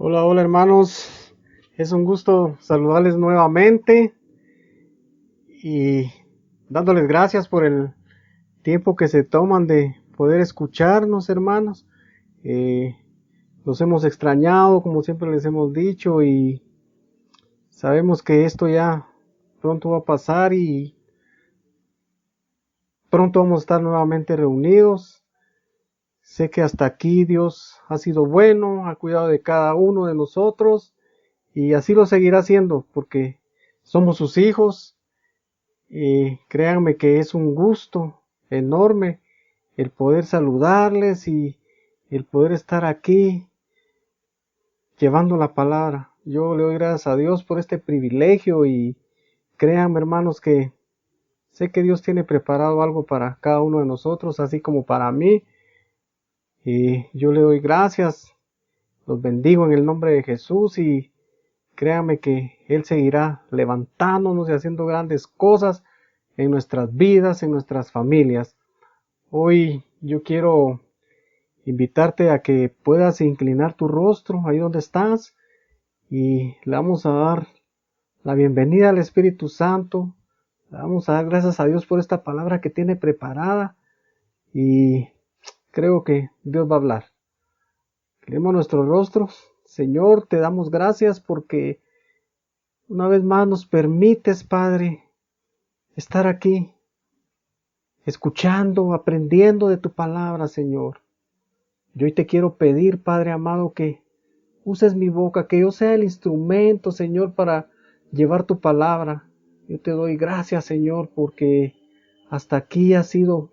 Hola, hola hermanos, es un gusto saludarles nuevamente y dándoles gracias por el tiempo que se toman de poder escucharnos, hermanos. Eh, los hemos extrañado, como siempre les hemos dicho, y sabemos que esto ya pronto va a pasar y pronto vamos a estar nuevamente reunidos. Sé que hasta aquí Dios ha sido bueno, ha cuidado de cada uno de nosotros y así lo seguirá haciendo porque somos sus hijos. Y créanme que es un gusto enorme el poder saludarles y el poder estar aquí llevando la palabra. Yo le doy gracias a Dios por este privilegio y créanme, hermanos, que sé que Dios tiene preparado algo para cada uno de nosotros, así como para mí. Y yo le doy gracias, los bendigo en el nombre de Jesús y créanme que Él seguirá levantándonos y haciendo grandes cosas en nuestras vidas, en nuestras familias. Hoy yo quiero invitarte a que puedas inclinar tu rostro ahí donde estás y le vamos a dar la bienvenida al Espíritu Santo. Le vamos a dar gracias a Dios por esta palabra que tiene preparada y creo que Dios va a hablar. Inclinemos nuestros rostros. Señor, te damos gracias porque una vez más nos permites, Padre, estar aquí escuchando, aprendiendo de tu palabra, Señor. Yo hoy te quiero pedir, Padre amado, que uses mi boca, que yo sea el instrumento, Señor, para llevar tu palabra. Yo te doy gracias, Señor, porque hasta aquí has sido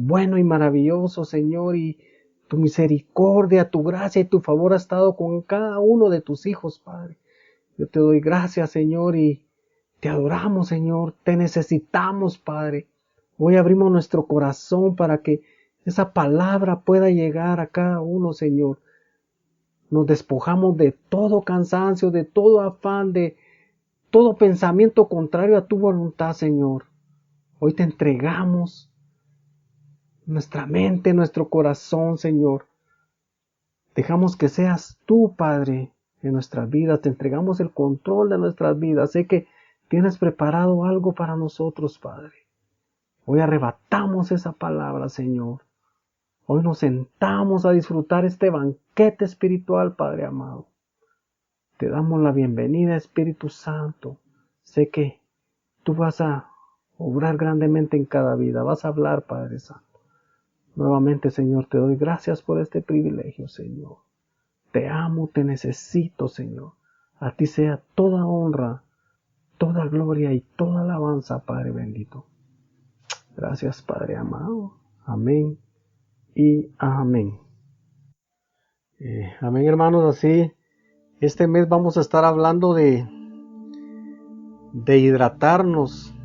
bueno y maravilloso, Señor, y tu misericordia, tu gracia y tu favor ha estado con cada uno de tus hijos, Padre. Yo te doy gracias, Señor, y te adoramos, Señor. Te necesitamos, Padre. Hoy abrimos nuestro corazón para que esa palabra pueda llegar a cada uno, Señor. Nos despojamos de todo cansancio, de todo afán, de todo pensamiento contrario a tu voluntad, Señor. Hoy te entregamos nuestra mente, nuestro corazón, Señor. Dejamos que seas tú, Padre, en nuestras vidas. Te entregamos el control de nuestras vidas. Sé que tienes preparado algo para nosotros, Padre. Hoy arrebatamos esa palabra, Señor. Hoy nos sentamos a disfrutar este banquete espiritual, Padre amado. Te damos la bienvenida, Espíritu Santo. Sé que tú vas a obrar grandemente en cada vida. Vas a hablar, Padre Santo. Nuevamente, Señor, te doy gracias por este privilegio, Señor. Te amo, te necesito, Señor. A ti sea toda honra, toda gloria y toda alabanza, Padre bendito. Gracias, Padre amado. Amén y amén. Amén, hermanos. Así, este mes vamos a estar hablando de hidratarnos,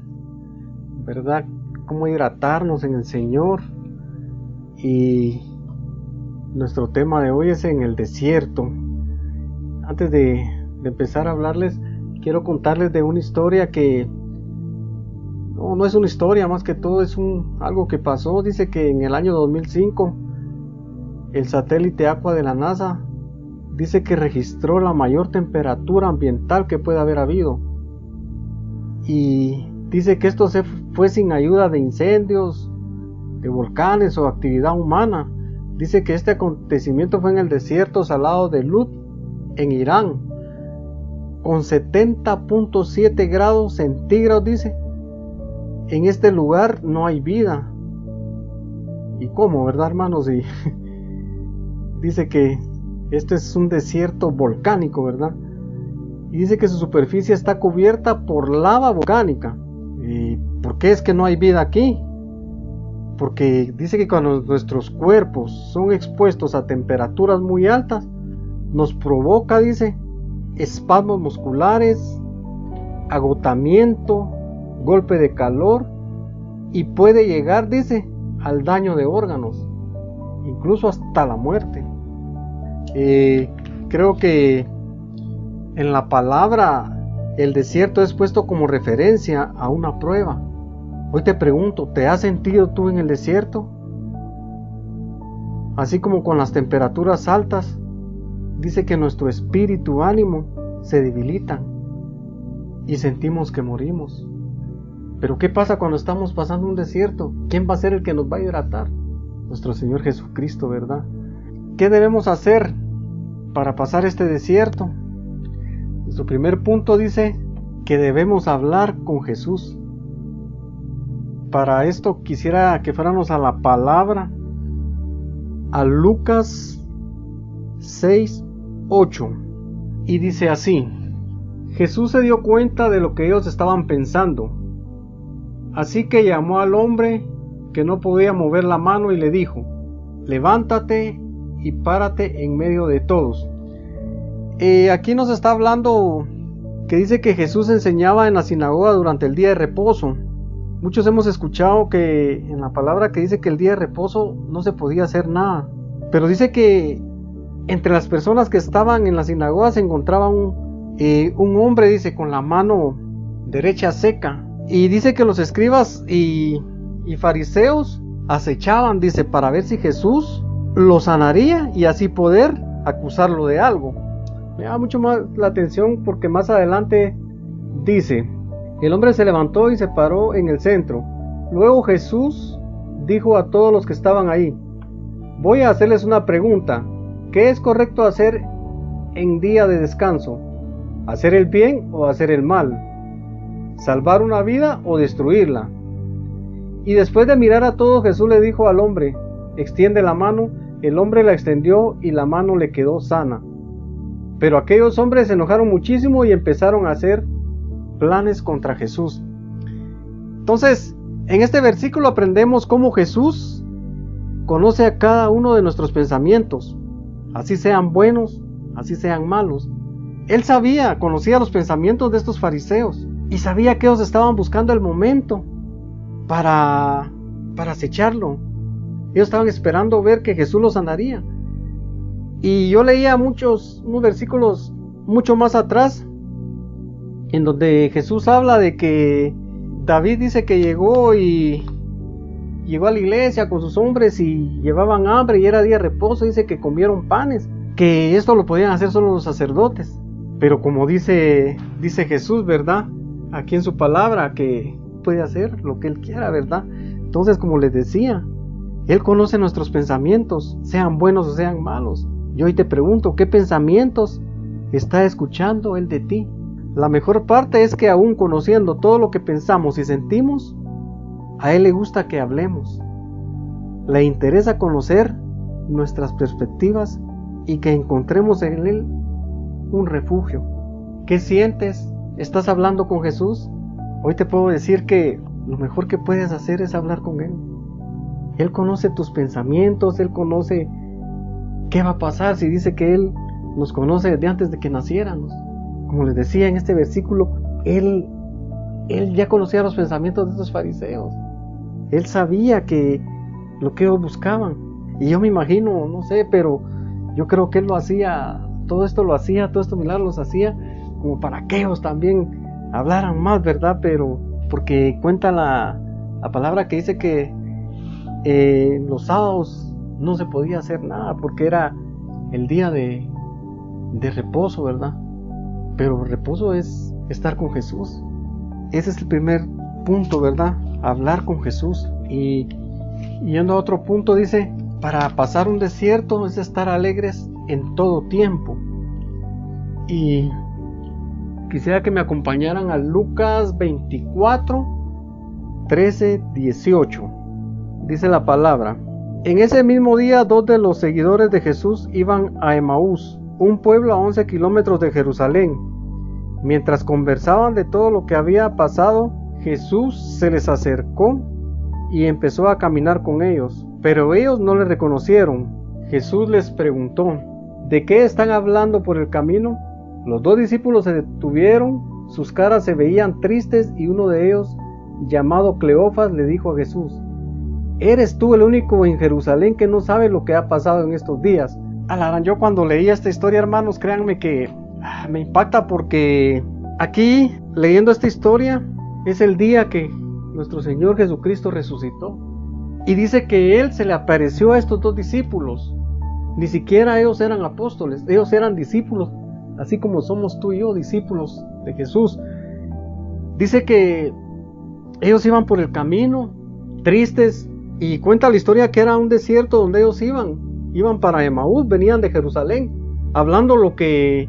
¿verdad? Cómo hidratarnos en el Señor. Y nuestro tema de hoy es en el desierto. Antes de empezar a hablarles, quiero contarles de una historia que no es una historia, más que todo es algo que pasó. Dice que en el año 2005 el satélite Aqua de la NASA dice que registró la mayor temperatura ambiental que puede haber habido, y dice que esto fue sin ayuda de incendios, de volcanes o actividad humana. Dice que este acontecimiento fue en el desierto salado de Lut, en Irán, con 70.7 grados centígrados. Dice, en este lugar no hay vida. ¿Y cómo, verdad, hermanos? Y dice que este es un desierto volcánico, ¿verdad? Y dice que su superficie está cubierta por lava volcánica. ¿Y por qué es que no hay vida aquí? Porque dice que cuando nuestros cuerpos son expuestos a temperaturas muy altas, nos provoca, dice, espasmos musculares, agotamiento, golpe de calor, y puede llegar, dice, al daño de órganos, incluso hasta la muerte. Creo que en la palabra el desierto es puesto como referencia a una prueba. Hoy te pregunto, ¿te has sentido tú en el desierto? Así como con las temperaturas altas, dice que nuestro espíritu, ánimo, se debilitan y sentimos que morimos. Pero ¿qué pasa cuando estamos pasando un desierto? ¿Quién va a ser el que nos va a hidratar? Nuestro Señor Jesucristo, ¿verdad? ¿Qué debemos hacer para pasar este desierto? Nuestro primer punto dice que debemos hablar con Jesús. Para esto quisiera que fuéramos a la palabra, a Lucas 6:8, y dice así: Jesús se dio cuenta de lo que ellos estaban pensando, así que llamó al hombre que no podía mover la mano y le dijo: levántate y párate en medio de todos. Aquí nos está hablando que dice que Jesús enseñaba en la sinagoga durante el día de reposo. Muchos hemos escuchado que en la palabra que dice que el día de reposo no se podía hacer nada, pero dice que entre las personas que estaban en la sinagoga se encontraba un hombre, dice, con la mano derecha seca, y dice que los escribas y fariseos acechaban, dice, para ver si Jesús lo sanaría y así poder acusarlo de algo. Me llama mucho más la atención porque más adelante dice: el hombre se levantó y se paró en el centro. Luego Jesús dijo a todos los que estaban ahí: voy a hacerles una pregunta. ¿Qué es correcto hacer en día de descanso? ¿Hacer el bien o hacer el mal? ¿Salvar una vida o destruirla? Y después de mirar a todos, Jesús le dijo al hombre: extiende la mano. El hombre la extendió y la mano le quedó sana. Pero aquellos hombres se enojaron muchísimo y empezaron a hacer planes contra Jesús. Entonces, en este versículo aprendemos cómo Jesús conoce a cada uno de nuestros pensamientos, así sean buenos, así sean malos. Él conocía los pensamientos de estos fariseos y sabía que ellos estaban buscando el momento para acecharlo. Ellos estaban esperando ver que Jesús los sanaría. Y yo leía unos versículos mucho más atrás, en donde Jesús habla de que David dice que llegó a la iglesia con sus hombres y llevaban hambre y era día de reposo. Dice que comieron panes, que esto lo podían hacer solo los sacerdotes. Pero como dice Jesús, ¿verdad? Aquí en su palabra, que puede hacer lo que Él quiera, ¿verdad? Entonces, como les decía, Él conoce nuestros pensamientos, sean buenos o sean malos. Yo hoy te pregunto, ¿qué pensamientos está escuchando Él de ti? La mejor parte es que aún conociendo todo lo que pensamos y sentimos, a Él le gusta que hablemos. Le interesa conocer nuestras perspectivas y que encontremos en Él un refugio. ¿Qué sientes? ¿Estás hablando con Jesús? Hoy te puedo decir que lo mejor que puedes hacer es hablar con Él. Él conoce tus pensamientos, Él conoce qué va a pasar. Si dice que Él nos conoce desde antes de que naciéramos. Como les decía en este versículo, Él ya conocía los pensamientos de estos fariseos. Él sabía que lo que ellos buscaban. Y yo me imagino, no sé, pero yo creo que Él lo hacía, todo esto milagros los hacía como para que ellos también hablaran más, ¿verdad? Pero porque cuenta la palabra que dice que los sábados no se podía hacer nada porque era el día de reposo, ¿verdad? Pero reposo es estar con Jesús. Ese es el primer punto, ¿verdad? Hablar con Jesús. Y yendo a otro punto, dice: para pasar un desierto es estar alegres en todo tiempo. Y quisiera que me acompañaran a Lucas 24, 13, 18. Dice la palabra: en ese mismo día, 2 de los seguidores de Jesús iban a Emaús, un pueblo a 11 kilómetros de Jerusalén. Mientras conversaban de todo lo que había pasado, Jesús se les acercó y empezó a caminar con ellos, pero ellos no le reconocieron. Jesús les preguntó: ¿de qué están hablando por el camino? Los 2 discípulos se detuvieron, sus caras se veían tristes y uno de ellos, llamado Cleofas, le dijo a Jesús: ¿eres tú el único en Jerusalén que no sabe lo que ha pasado en estos días? Yo cuando leía esta historia, hermanos, créanme que me impacta, porque aquí, leyendo esta historia, es el día que nuestro Señor Jesucristo resucitó. Y dice que Él se le apareció a estos 2 discípulos. Ni siquiera ellos eran apóstoles, ellos eran discípulos, así como somos tú y yo, discípulos de Jesús. Dice que ellos iban por el camino, tristes, y cuenta la historia que era un desierto donde ellos iban para Emaús, venían de Jerusalén, hablando lo que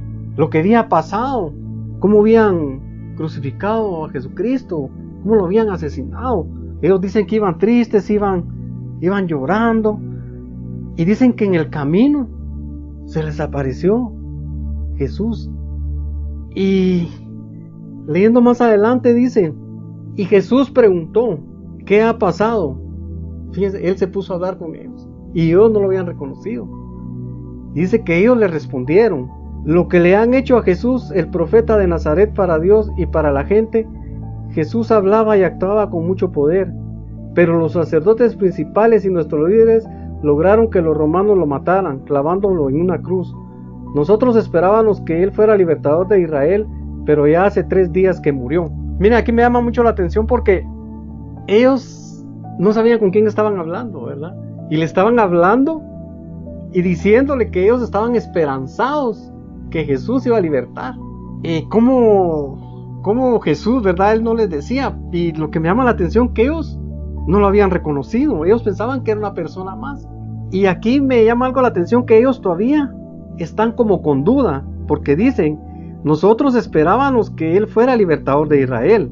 había pasado, cómo habían crucificado a Jesucristo, cómo lo habían asesinado. Ellos dicen que iban tristes, iban llorando, y dicen que en el camino se les apareció Jesús. Y leyendo más adelante dice, y Jesús preguntó, ¿qué ha pasado? Fíjense, él se puso a hablar con ellos y ellos no lo habían reconocido. Dice que ellos le respondieron, lo que le han hecho a Jesús, el profeta de Nazaret, para Dios y para la gente. Jesús hablaba y actuaba con mucho poder, pero los sacerdotes principales y nuestros líderes lograron que los romanos lo mataran, clavándolo en una cruz. Nosotros esperábamos que él fuera libertador de Israel, pero ya hace 3 días que murió. Mira, aquí me llama mucho la atención porque ellos no sabían con quién estaban hablando, ¿verdad? Y le estaban hablando y diciéndole que ellos estaban esperanzados que Jesús iba a libertar. ¿Cómo Jesús, verdad? Él no les decía. Y lo que me llama la atención que ellos no lo habían reconocido. Ellos pensaban que era una persona más. Y aquí me llama algo la atención que ellos todavía están como con duda, porque dicen, nosotros esperábamos que él fuera libertador de Israel,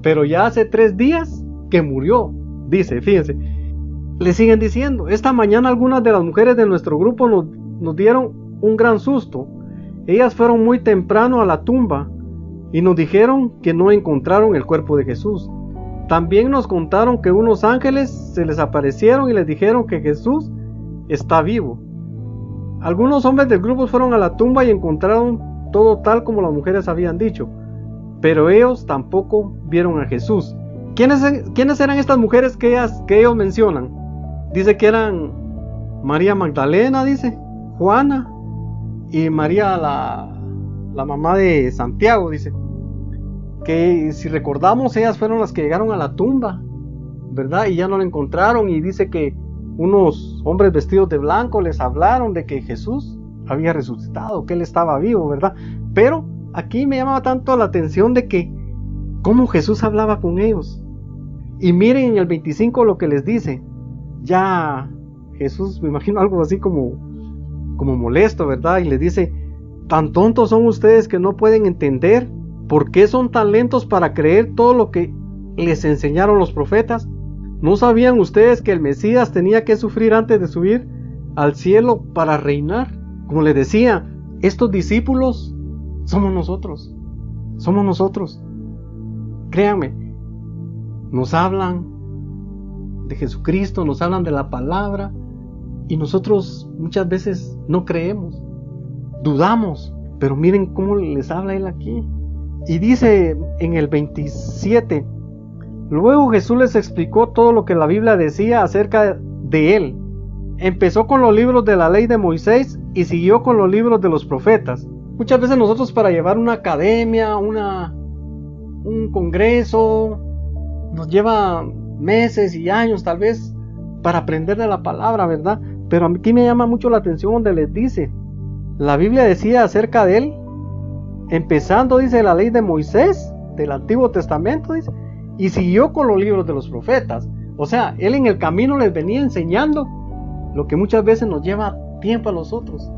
pero ya hace 3 días que murió. Dice, fíjense, le siguen diciendo, esta mañana algunas de las mujeres de nuestro grupo nos dieron un gran susto. Ellas fueron muy temprano a la tumba y nos dijeron que no encontraron el cuerpo de Jesús. También nos contaron que unos ángeles se les aparecieron y les dijeron que Jesús está vivo. Algunos hombres del grupo fueron a la tumba y encontraron todo tal como las mujeres habían dicho, pero ellos tampoco vieron a Jesús. ¿Quiénes eran estas mujeres que ellos mencionan? Dice que eran María Magdalena, dice, Juana y María la mamá de Santiago, dice. Que si recordamos, ellas fueron las que llegaron a la tumba, ¿verdad? Y ya no la encontraron, y dice que unos hombres vestidos de blanco les hablaron de que Jesús había resucitado, que él estaba vivo, ¿verdad? Pero aquí me llamaba tanto la atención de que cómo Jesús hablaba con ellos. Y miren en el 25 lo que les dice. Ya Jesús, me imagino algo así como molesto, ¿verdad? Y les dice, ¿tan tontos son ustedes que no pueden entender? ¿Por qué son tan lentos para creer todo lo que les enseñaron los profetas? ¿No sabían ustedes que el Mesías tenía que sufrir antes de subir al cielo para reinar? Como les decía, estos discípulos somos nosotros. Somos nosotros. Créanme, nos hablan de Jesucristo, nos hablan de la palabra, y nosotros muchas veces no creemos, dudamos, pero miren cómo les habla él aquí. Y dice en el 27, luego Jesús les explicó todo lo que la Biblia decía acerca de él. Empezó con los libros de la ley de Moisés y siguió con los libros de los profetas. Muchas veces nosotros, para llevar una academia, un congreso, nos lleva meses y años tal vez para aprender de la palabra, ¿verdad? Pero aquí me llama mucho la atención donde les dice, la Biblia decía acerca de él, empezando, dice, la ley de Moisés, del Antiguo Testamento, dice, y siguió con los libros de los profetas. O sea, él en el camino les venía enseñando lo que muchas veces nos lleva tiempo a nosotros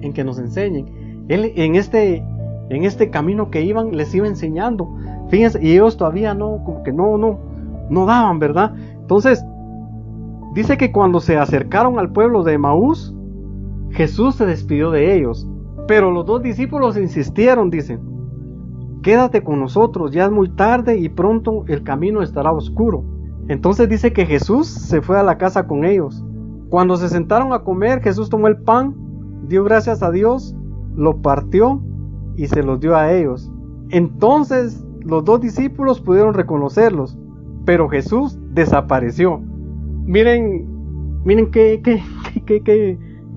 en que nos enseñen. Él en este camino que iban, les iba enseñando. Fíjense, y ellos todavía no daban, ¿verdad? Entonces, dice que cuando se acercaron al pueblo de Emaús, Jesús se despidió de ellos. Pero los 2 discípulos insistieron, dicen, quédate con nosotros, ya es muy tarde y pronto el camino estará oscuro. Entonces dice que Jesús se fue a la casa con ellos. Cuando se sentaron a comer, Jesús tomó el pan, dio gracias a Dios, lo partió y se los dio a ellos. Entonces los 2 discípulos pudieron reconocerlos, pero Jesús desapareció. Miren qué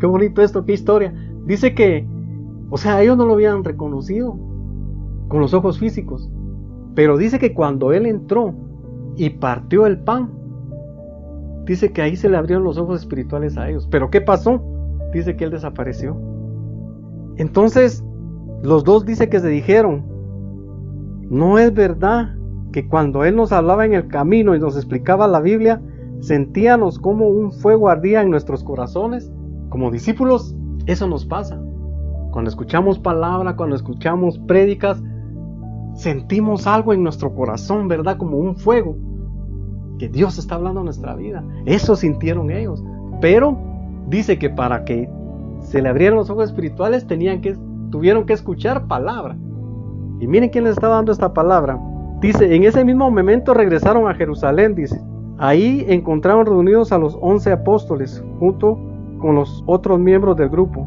bonito esto, qué historia. Dice que, o sea, ellos no lo habían reconocido con los ojos físicos, pero dice que cuando él entró y partió el pan, dice que ahí se le abrieron los ojos espirituales a ellos. Pero ¿qué pasó? dice que él desapareció. Entonces, los dos dice que se dijeron, ¿no es verdad que cuando él nos hablaba en el camino y nos explicaba la Biblia, sentíamos como un fuego ardía en nuestros corazones? Como discípulos, eso nos pasa. Cuando escuchamos palabra, cuando escuchamos prédicas, sentimos algo en nuestro corazón, ¿verdad? Como un fuego, que Dios está hablando en nuestra vida. Eso sintieron ellos. Pero dice que para que se le abrieran los ojos espirituales, tuvieron que escuchar palabra. Y miren quién les estaba dando esta palabra. Dice, en ese mismo momento regresaron a Jerusalén, dice. Ahí encontraron reunidos a los 11 apóstoles, junto con los otros miembros del grupo.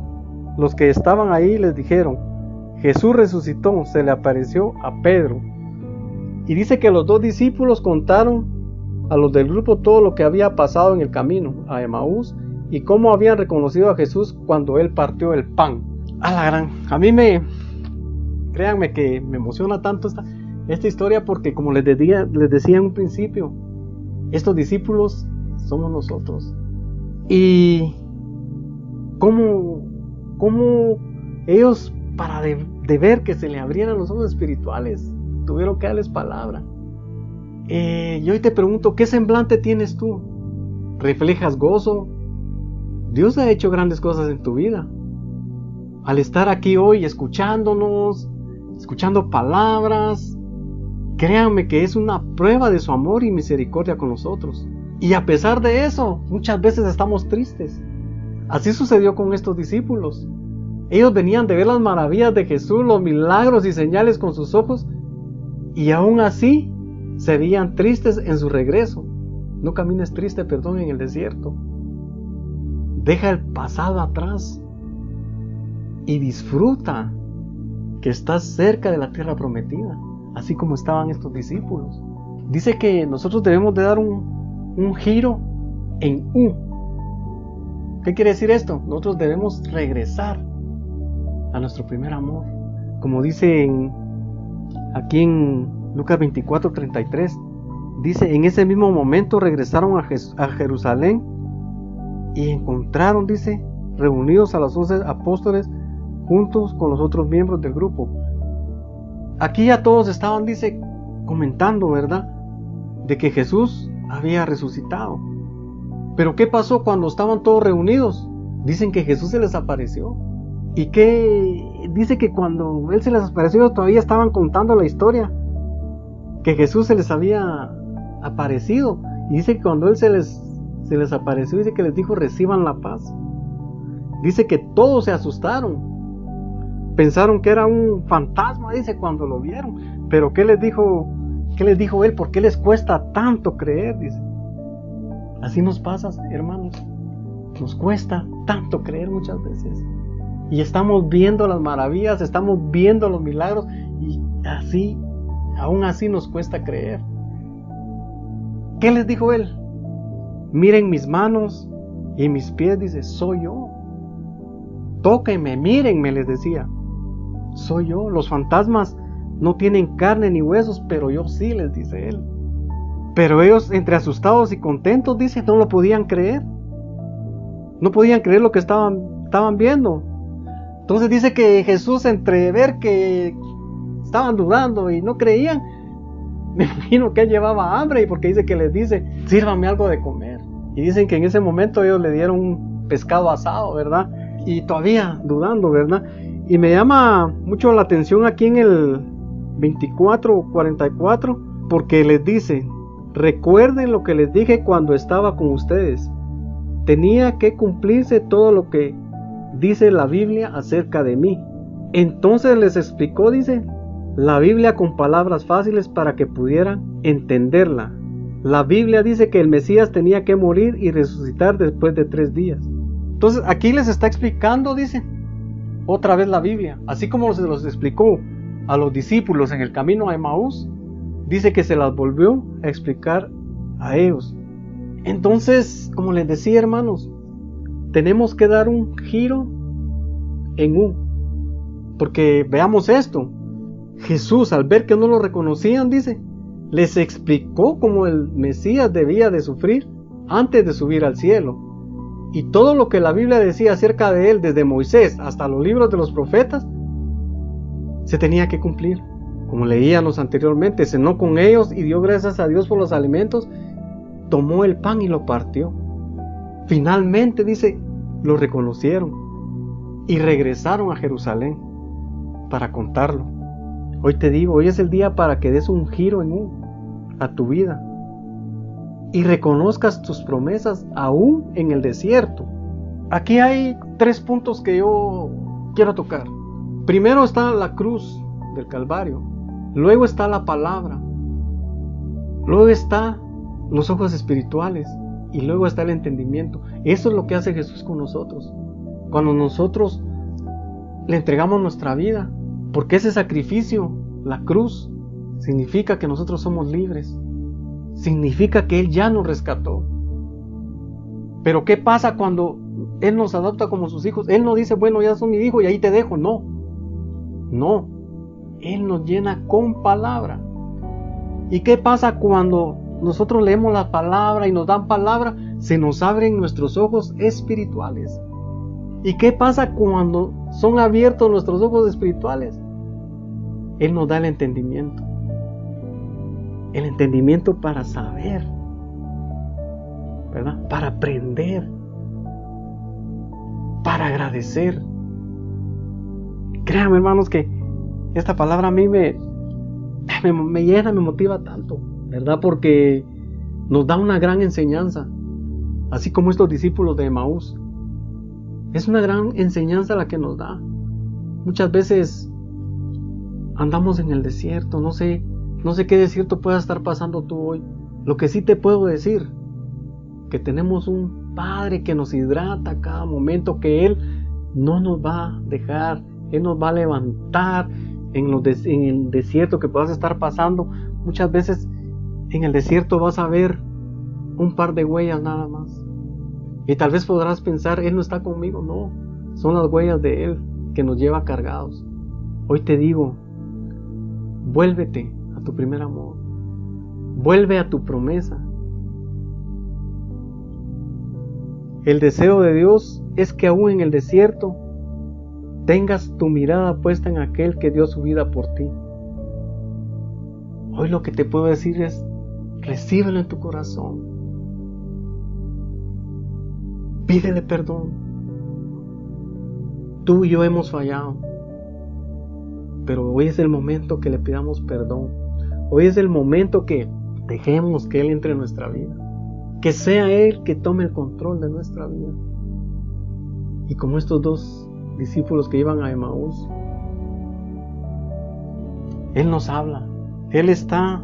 Los que estaban ahí les dijeron, Jesús resucitó, se le apareció a Pedro. Y dice que los dos discípulos contaron a los del grupo todo lo que había pasado en el camino a Emaús y cómo habían reconocido a Jesús cuando él partió el pan. Créanme que me emociona tanto esta historia, porque como les decía en un principio, estos discípulos somos nosotros. Y cómo ellos, para de ver que se le abrieran los ojos espirituales, tuvieron que darles palabra. Y hoy te pregunto, ¿qué semblante tienes tú? ¿Reflejas gozo? Dios ha hecho grandes cosas en tu vida. Al estar aquí hoy escuchándonos, escuchando palabras, créanme que es una prueba de su amor y misericordia con nosotros. Y a pesar de eso, muchas veces estamos tristes. Así sucedió con estos discípulos. Ellos venían de ver las maravillas de Jesús, los milagros y señales con sus ojos, y aún así se veían tristes en su regreso. No camines triste, en el desierto. Deja el pasado atrás y disfruta que estás cerca de la tierra prometida, así como estaban estos discípulos. Dice que nosotros debemos de dar un giro en U. ¿Qué quiere decir esto? Nosotros debemos regresar a nuestro primer amor. Como dice aquí en Lucas 24:33, dice, en ese mismo momento regresaron a Jerusalén y encontraron, dice, reunidos a los 11 apóstoles juntos con los otros miembros del grupo. Aquí ya todos estaban, dice, comentando, ¿verdad?, de que Jesús había resucitado. Pero ¿qué pasó cuando estaban todos reunidos? Dicen que Jesús se les apareció. Y que dice que cuando Él se les apareció, todavía estaban contando la historia, que Jesús se les había aparecido. Y dice que cuando Él se les apareció, dice que les dijo, reciban la paz. Dice que todos se asustaron. Pensaron que era un fantasma, dice, cuando lo vieron. Pero ¿qué les dijo Él? ¿Por qué les cuesta tanto creer? Dice. Así nos pasa, hermanos. Nos cuesta tanto creer muchas veces. Y estamos viendo las maravillas, estamos viendo los milagros, y aún así nos cuesta creer. ¿Qué les dijo Él? Miren mis manos y mis pies, dice, soy yo. Tóquenme, mírenme, les decía. Soy yo. Los fantasmas no tienen carne ni huesos, pero yo sí, les dice Él. Pero ellos, entre asustados y contentos, dice, no lo podían creer. No podían creer lo que estaban viendo. Entonces dice que Jesús, entre ver que estaban dudando y no creían, me imagino que Él llevaba hambre, y porque dice que les dice, sírvanme algo de comer. Y dicen que en ese momento ellos le dieron un pescado asado, ¿verdad? Y todavía dudando, ¿verdad? Y me llama mucho la atención aquí en el 24:44, porque les dice, recuerden lo que les dije cuando estaba con ustedes. Tenía que cumplirse todo lo que dice la Biblia acerca de mí. Entonces les explicó, dice, la Biblia con palabras fáciles para que pudieran entenderla. La Biblia dice que el Mesías tenía que morir y resucitar después de 3 días. Entonces aquí les está explicando, dice, otra vez la Biblia. Así como se los explicó a los discípulos en el camino a Emaús, dice que se las volvió a explicar a ellos. Entonces, como les decía, hermanos, tenemos que dar un giro en U. Porque veamos esto. Jesús, al ver que no lo reconocían, dice, les explicó cómo el Mesías debía de sufrir antes de subir al cielo. Y todo lo que la Biblia decía acerca de él, desde Moisés hasta los libros de los profetas, se tenía que cumplir. Como leíamos anteriormente, cenó con ellos y dio gracias a Dios por los alimentos, tomó el pan y lo partió. Finalmente, dice, lo reconocieron y regresaron a Jerusalén para contarlo. Hoy te digo, hoy es el día para que des un giro a tu vida y reconozcas tus promesas aún en el desierto. Aquí hay 3 puntos que yo quiero tocar. Primero está la cruz del Calvario, luego está la palabra, luego está los ojos espirituales y luego está el entendimiento. Eso es lo que hace Jesús con nosotros. Cuando nosotros le entregamos nuestra vida, porque ese sacrificio, la cruz, significa que nosotros somos libres. Significa que Él ya nos rescató. Pero ¿qué pasa cuando Él nos adopta como sus hijos? Él no dice, bueno, ya son mi hijo y ahí te dejo. No. Él nos llena con palabra. ¿Y qué pasa cuando nosotros leemos la palabra y nos dan palabra? Se nos abren nuestros ojos espirituales. ¿Y qué pasa cuando son abiertos nuestros ojos espirituales? Él nos da el entendimiento. El entendimiento para saber, ¿verdad? Para aprender, para agradecer. Créanme, hermanos, que esta palabra a mí me llena, me motiva tanto, ¿verdad? Porque nos da una gran enseñanza, así como estos discípulos de Emaús. Es una gran enseñanza la que nos da. Muchas veces andamos en el desierto, no sé qué desierto pueda estar pasando tú hoy. Lo que sí te puedo decir, que tenemos un Padre que nos hidrata a cada momento, que Él no nos va a dejar, Él nos va a levantar en el desierto que puedas estar pasando. Muchas veces en el desierto vas a ver un par de huellas nada más. Y tal vez podrás pensar, Él no está conmigo. No, son las huellas de Él que nos lleva cargados. Hoy te digo, vuélvete a tu primer amor. Vuelve a tu promesa. El deseo de Dios es que aún en el desierto tengas tu mirada puesta en aquel que dio su vida por ti. Hoy lo que te puedo decir es, recíbelo en tu corazón. Pídele perdón. Tú y yo hemos fallado, pero hoy es el momento que le pidamos perdón. Hoy es el momento que dejemos que Él entre en nuestra vida, que sea Él que tome el control de nuestra vida. Y como estos 2 discípulos que iban a Emaús, Él nos habla, Él está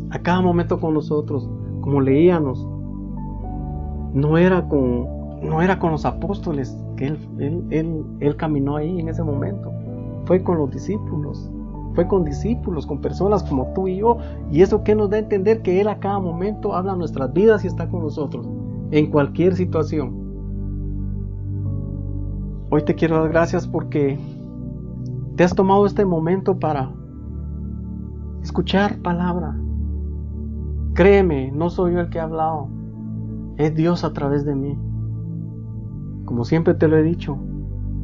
a cada momento con nosotros. Como leíamos, no era con los apóstoles que él caminó ahí en ese momento. Fue con los discípulos. Fue con discípulos, con personas como tú y yo. Y eso que nos da a entender que Él a cada momento habla nuestras vidas y está con nosotros en cualquier situación. Hoy te quiero dar gracias porque te has tomado este momento para escuchar palabra. Créeme, no soy yo el que ha hablado, es Dios a través de mí. Como siempre te lo he dicho,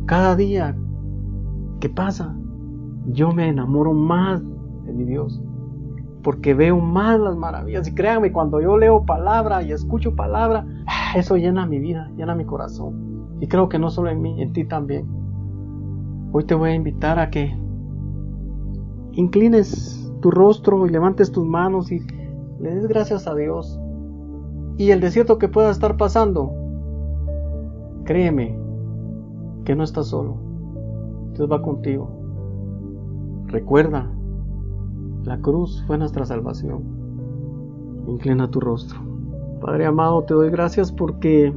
cada día que pasa, yo me enamoro más de mi Dios, porque veo más las maravillas. Y créanme, cuando yo leo palabra y escucho palabra, eso llena mi vida, llena mi corazón. Y creo que no solo en mí, en ti también. Hoy te voy a invitar a que inclines tu rostro y levantes tus manos y le des gracias a Dios. Y el desierto que pueda estar pasando, créeme que no estás solo. Dios va contigo. Recuerda, la cruz fue nuestra salvación. Inclina tu rostro. Padre amado, te doy gracias porque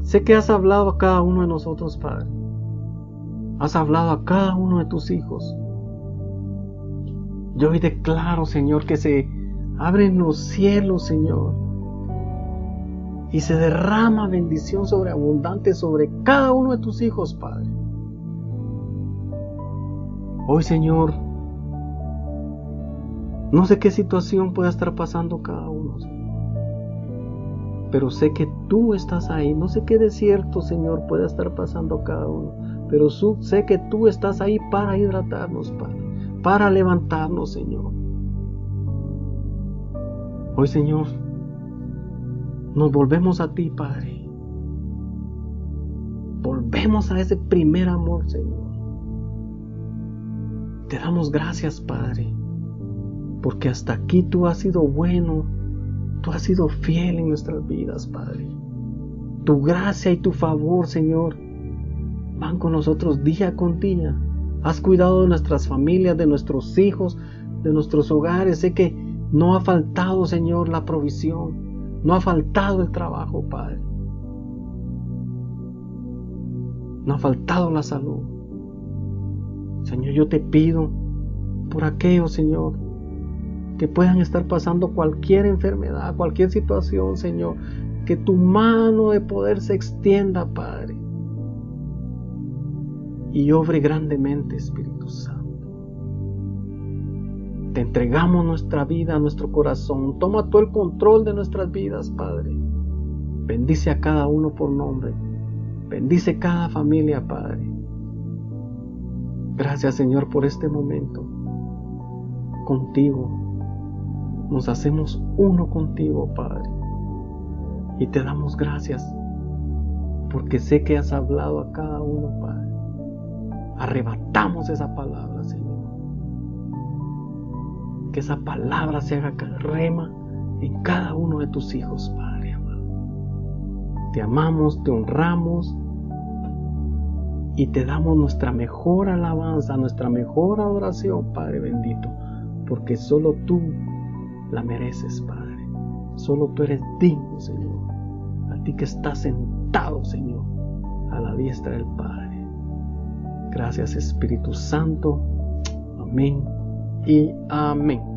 sé que has hablado a cada uno de nosotros, Padre. Has hablado a cada uno de tus hijos. Yo hoy declaro, Señor, que se abren los cielos, Señor, y se derrama bendición sobreabundante sobre cada uno de tus hijos, Padre. Hoy, Señor, no sé qué situación pueda estar pasando cada uno, Señor, pero sé que tú estás ahí. No sé qué desierto, Señor, pueda estar pasando cada uno, pero sé que tú estás ahí para hidratarnos, Padre, para levantarnos, Señor. Hoy, Señor, nos volvemos a ti, Padre. Volvemos a ese primer amor, Señor. Te damos gracias, Padre, porque hasta aquí tú has sido bueno, tú has sido fiel en nuestras vidas, Padre. Tu gracia y tu favor, Señor, van con nosotros día con día. Has cuidado de nuestras familias, de nuestros hijos, de nuestros hogares. Sé que no ha faltado, Señor, la provisión, no ha faltado el trabajo, Padre. No ha faltado la salud. Señor, yo te pido por aquellos, Señor, que puedan estar pasando cualquier enfermedad, cualquier situación, Señor, que tu mano de poder se extienda, Padre, y obre grandemente, Espíritu Santo. Te entregamos nuestra vida, nuestro corazón. Toma tú el control de nuestras vidas, Padre. Bendice a cada uno por nombre. Bendice cada familia, Padre. Gracias, Señor, por este momento. Contigo. Nos hacemos uno contigo, Padre. Y te damos gracias, porque sé que has hablado a cada uno, Padre. Arrebatamos esa palabra, Señor. Que esa palabra se haga rema en cada uno de tus hijos, Padre amado. Te amamos, te honramos y te damos nuestra mejor alabanza, nuestra mejor adoración, Padre bendito, porque solo tú la mereces, Padre. Solo tú eres digno, Señor. A ti que estás sentado, Señor, a la diestra del Padre. Gracias, Espíritu Santo. Amén y amén.